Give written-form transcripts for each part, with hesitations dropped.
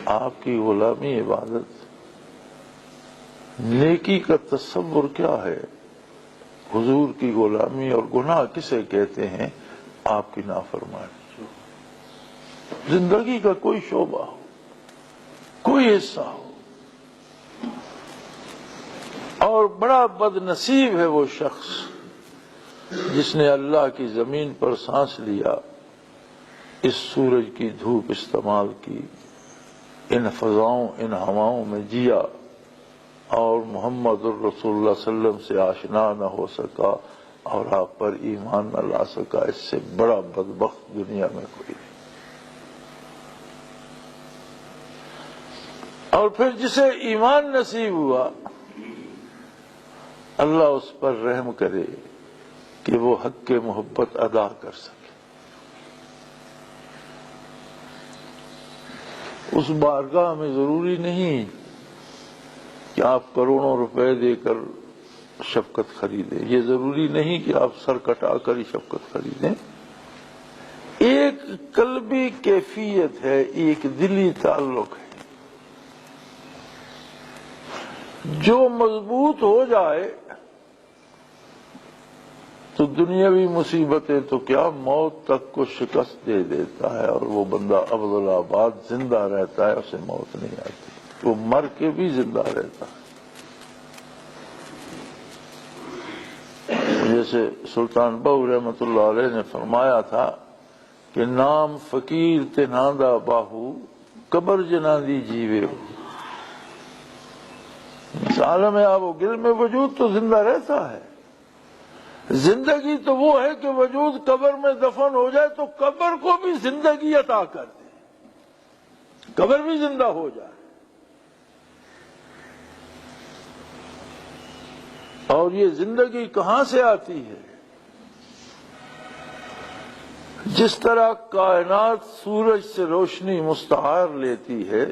آپ کی غلامی عبادت، نیکی کا تصور کیا ہے، حضور کی غلامی، اور گناہ کسے کہتے ہیں؟ آپ کی نافرمانی۔ زندگی کا کوئی شعبہ ہو، کوئی حصہ ہو، اور بڑا بد نصیب ہے وہ شخص جس نے اللہ کی زمین پر سانس لیا، اس سورج کی دھوپ استعمال کی، ان فضاؤں ان ہواؤں میں جیا، اور محمد الرسول اللہ صلی اللہ علیہ وسلم سے آشنا نہ ہو سکا اور آپ پر ایمان نہ لا سکا۔ اس سے بڑا بدبخت دنیا میں کوئی نہیں۔ اور پھر جسے ایمان نصیب ہوا، اللہ اس پر رحم کرے کہ وہ حق کی محبت ادا کر سکے۔ اس بارگاہ میں ضروری نہیں کہ آپ کروڑوں روپے دے کر شفقت خریدیں، یہ ضروری نہیں کہ آپ سر کٹا کر ہی شفقت خریدیں۔ ایک قلبی کیفیت ہے، ایک دلی تعلق ہے، جو مضبوط ہو جائے تو دنیاوی مصیبتیں تو کیا، موت تک کو شکست دے دیتا ہے، اور وہ بندہ عبدالآباد زندہ رہتا ہے، اسے موت نہیں آتی، وہ مر کے بھی زندہ رہتا ہے۔ جیسے سلطان بہو رحمۃ اللہ علیہ نے فرمایا تھا کہ نام فقیر تنہاندہ باہو قبر جناندی جیوے ہو۔ اس عالم آب و گل میں وجود تو زندہ رہتا ہے، زندگی تو وہ ہے کہ وجود قبر میں دفن ہو جائے تو قبر کو بھی زندگی عطا کر دے، قبر بھی زندہ ہو جائے۔ اور یہ زندگی کہاں سے آتی ہے؟ جس طرح کائنات سورج سے روشنی مستعار لیتی ہے،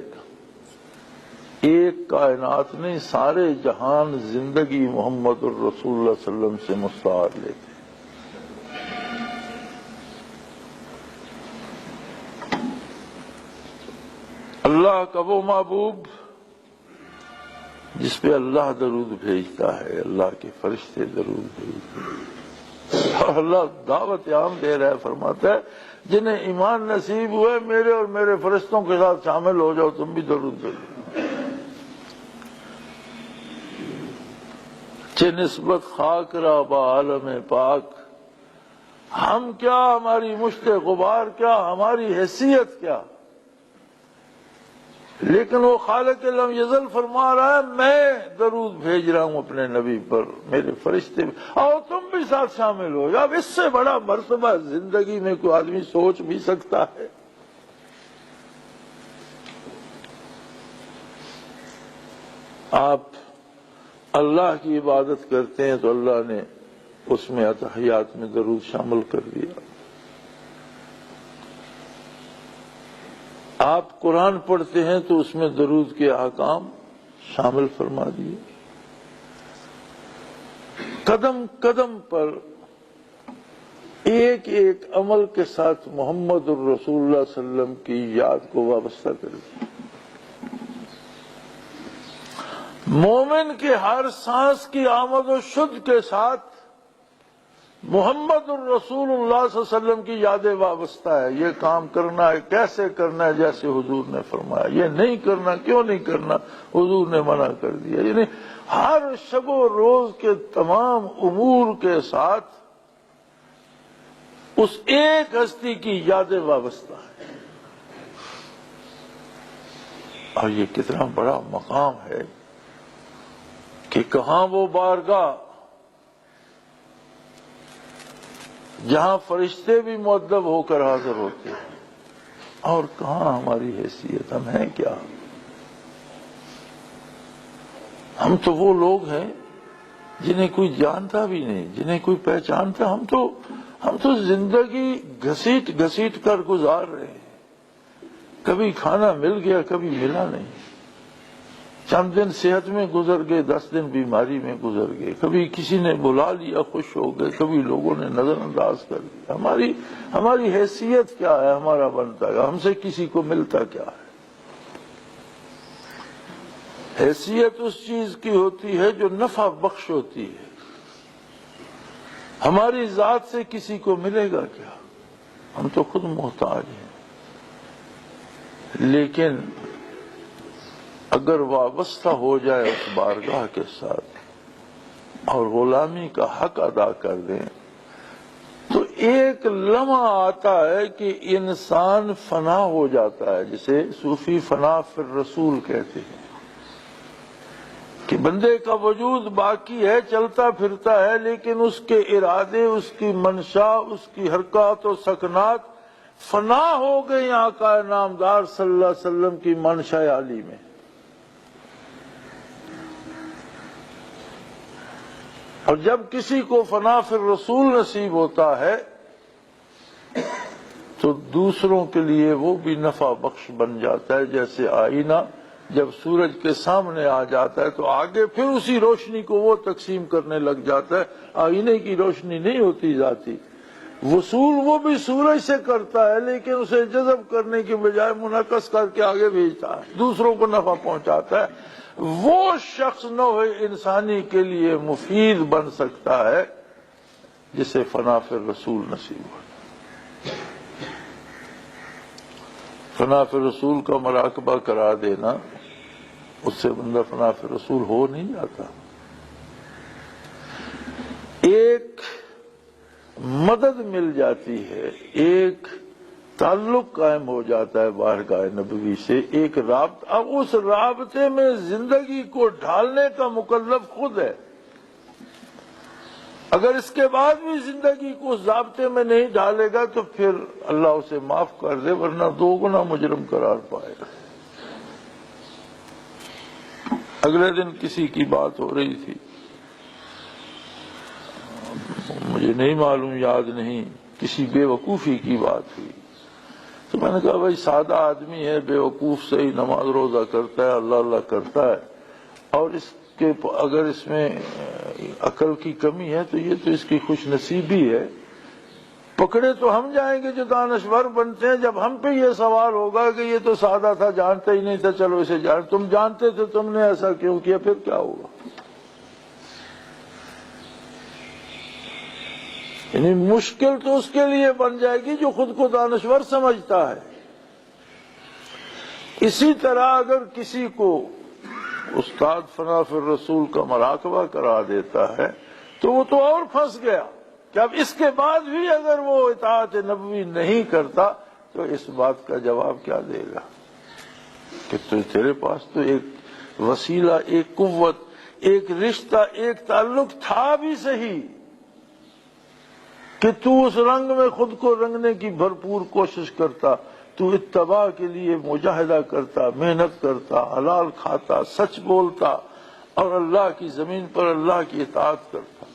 ایک کائنات نہیں، سارے جہان زندگی محمد الرسول اللہ صلی اللہ علیہ وسلم سے مستعار لیتے ہیں۔ اللہ کا وہ محبوب جس پہ اللہ درود بھیجتا ہے، اللہ کے فرشتے درود بھیجتے ہیں، اور اللہ دعوت عام دے رہا ہے، فرماتا ہے جنہیں ایمان نصیب ہوئے میرے اور میرے فرشتوں کے ساتھ شامل ہو جاؤ، تم بھی درود بھیجو۔ چہ نسبت خاک را با عالم پاک، ہم کیا، ہماری مشت غبار کیا، ہماری حیثیت کیا، لیکن وہ خالق لم یزل فرما رہا ہے میں درود بھیج رہا ہوں اپنے نبی پر، میرے فرشتے بھی، اور تم بھی ساتھ شامل ہو جاؤ۔ اس سے بڑا مرتبہ زندگی میں کوئی آدمی سوچ بھی سکتا ہے؟ آپ اللہ کی عبادت کرتے ہیں تو اللہ نے اس میں اتحیات میں درود شامل کر دیا۔ آپ قرآن پڑھتے ہیں تو اس میں درود کے احکام شامل فرما دیے۔ قدم قدم پر ایک ایک عمل کے ساتھ محمد الرسول اللہ صلی اللہ علیہ وسلم کی یاد کو وابستہ کر دیا۔ مومن کے ہر سانس کی آمد و شد کے ساتھ محمد الرسول اللہ صلی اللہ علیہ وسلم کی یادیں وابستہ ہے۔ یہ کام کرنا ہے، کیسے کرنا ہے، جیسے حضور نے فرمایا، یہ نہیں کرنا، کیوں نہیں کرنا، حضور نے منع کر دیا۔ یعنی ہر شب و روز کے تمام امور کے ساتھ اس ایک ہستی کی یادیں وابستہ ہیں۔ اور یہ کتنا بڑا مقام ہے کہ کہاں وہ بارگاہ جہاں فرشتے بھی مؤدب ہو کر حاضر ہوتے ہیں، اور کہاں ہماری حیثیت، ہم ہیں کیا؟ ہم تو وہ لوگ ہیں جنہیں کوئی جانتا بھی نہیں، جنہیں کوئی پہچانتا۔ ہم تو زندگی گھسیٹ گھسیٹ کر گزار رہے ہیں، کبھی کھانا مل گیا، کبھی ملا نہیں، چند دن صحت میں گزر گئے، 10 دن بیماری میں گزر گئے، کبھی کسی نے بلا لیا خوش ہو گئے، کبھی لوگوں نے نظر انداز کر دیا۔ ہماری حیثیت کیا ہے، ہمارا بنتا ہے، ہم سے کسی کو ملتا کیا ہے؟ حیثیت اس چیز کی ہوتی ہے جو نفع بخش ہوتی ہے. ہماری ذات سے کسی کو ملے گا کیا؟ ہم تو خود محتاج ہیں. لیکن اگر وابستہ ہو جائے اس بارگاہ کے ساتھ اور غلامی کا حق ادا کر دیں تو ایک لمحہ آتا ہے کہ انسان فنا ہو جاتا ہے، جسے صوفی فنا فی الرسول کہتے ہیں، کہ بندے کا وجود باقی ہے، چلتا پھرتا ہے، لیکن اس کے ارادے، اس کی منشا، اس کی حرکات و سکنات فنا ہو گئی آقا نامدار صلی اللہ علیہ وسلم کی منشا عالی میں. اور جب کسی کو فنا فی الرسول نصیب ہوتا ہے تو دوسروں کے لیے وہ بھی نفع بخش بن جاتا ہے. جیسے آئینہ جب سورج کے سامنے آ جاتا ہے تو آگے پھر اسی روشنی کو وہ تقسیم کرنے لگ جاتا ہے. آئینے کی روشنی نہیں ہوتی ذاتی، وصول وہ بھی سورج سے کرتا ہے، لیکن اسے جذب کرنے کی بجائے منعکس کر کے آگے بھیجتا ہے، دوسروں کو نفع پہنچاتا ہے. وہ شخص نوع انسانی کے لیے مفید بن سکتا ہے جسے فنا فی الرسول نصیب ہو. فنا فی الرسول کا مراقبہ کرا دینا، اس سے بندہ فنا فی الرسول ہو نہیں جاتا. ایک مدد مل جاتی ہے، ایک تعلق قائم ہو جاتا ہے بارگاہ نبوی سے، ایک رابطہ. اب اس رابطے میں زندگی کو ڈھالنے کا مکلف خود ہے. اگر اس کے بعد بھی زندگی کو اس ضابطے میں نہیں ڈالے گا تو پھر اللہ اسے معاف کر دے، ورنہ دو گنا مجرم قرار پائے گا. اگلے دن کسی کی بات ہو رہی تھی، مجھے نہیں معلوم، یاد نہیں، کسی بے وقوفی کی بات ہوئی. تو میں نے کہا بھائی سادہ آدمی ہے، بے وقوف سے ہی نماز روزہ کرتا ہے، اللہ اللہ کرتا ہے، اور اس کے اگر اس میں عقل کی کمی ہے تو یہ تو اس کی خوش نصیبی ہے. پکڑے تو ہم جائیں گے جو دانشور بنتے ہیں. جب ہم پہ یہ سوال ہوگا کہ یہ تو سادہ تھا، جانتا ہی نہیں تھا، چلو اسے جان، تم جانتے تھے، تم نے ایسا کیوں کیا، پھر کیا ہوگا؟ یعنی مشکل تو اس کے لیے بن جائے گی جو خود کو دانشور سمجھتا ہے. اسی طرح اگر کسی کو استاد فنا فی الرسول کا مراقبہ کرا دیتا ہے تو وہ تو اور پھنس گیا کہ اب اس کے بعد بھی اگر وہ اطاعت نبوی نہیں کرتا تو اس بات کا جواب کیا دے گا کہ تیرے پاس تو ایک وسیلہ، ایک قوت، ایک رشتہ، ایک تعلق تھا بھی صحیح کہ تو اس رنگ میں خود کو رنگنے کی بھرپور کوشش کرتا، تو اتباع کے لیے مجاہدہ کرتا، محنت کرتا، حلال کھاتا، سچ بولتا اور اللہ کی زمین پر اللہ کی اطاعت کرتا.